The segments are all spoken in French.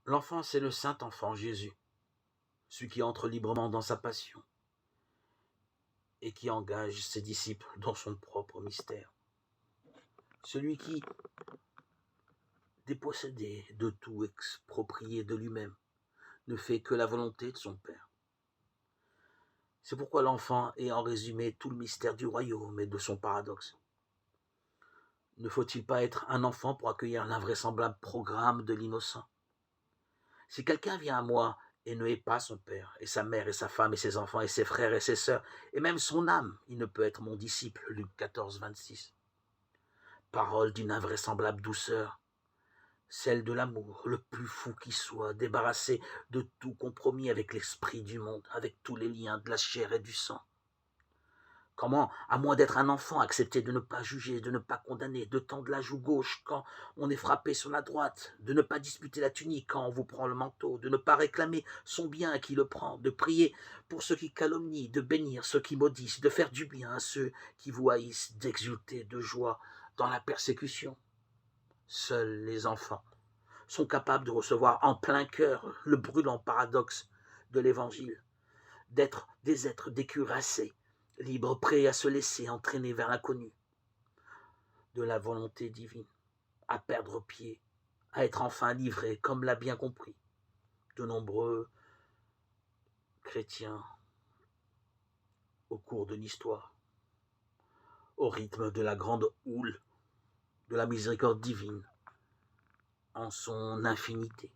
L'enfant, c'est le saint enfant Jésus, celui qui entre librement dans sa passion et qui engage ses disciples dans son propre mystère. Celui qui, dépossédé de tout, exproprié de lui-même, ne fait que la volonté de son Père. C'est pourquoi l'enfant est en résumé tout le mystère du royaume et de son paradoxe. Ne faut-il pas être un enfant pour accueillir l'invraisemblable programme de l'innocent? Si quelqu'un vient à moi et ne hait pas son père, et sa mère, et sa femme, et ses enfants, et ses frères, et ses sœurs, et même son âme, il ne peut être mon disciple. Luc 14, 26. Parole d'une invraisemblable douceur, celle de l'amour, le plus fou qui soit, débarrassé de tout compromis avec l'esprit du monde, avec tous les liens de la chair et du sang. Comment, à moins d'être un enfant, accepter de ne pas juger, de ne pas condamner, de tendre la joue gauche quand on est frappé sur la droite, de ne pas disputer la tunique quand on vous prend le manteau, de ne pas réclamer son bien à qui le prend, de prier pour ceux qui calomnient, de bénir ceux qui maudissent, de faire du bien à ceux qui vous haïssent, d'exulter de joie dans la persécution? Seuls les enfants sont capables de recevoir en plein cœur le brûlant paradoxe de l'Évangile, d'être des êtres décuirassés, libres, prêts à se laisser entraîner vers l'inconnu de la volonté divine, à perdre pied, à être enfin livrés, comme l'a bien compris de nombreux chrétiens au cours de l'histoire, au rythme de la grande houle de la miséricorde divine en son infinité.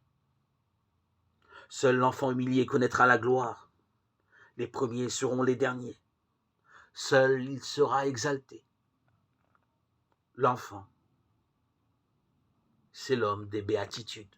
Seul l'enfant humilié connaîtra la gloire, les premiers seront les derniers, seul il sera exalté. L'enfant, c'est l'homme des béatitudes.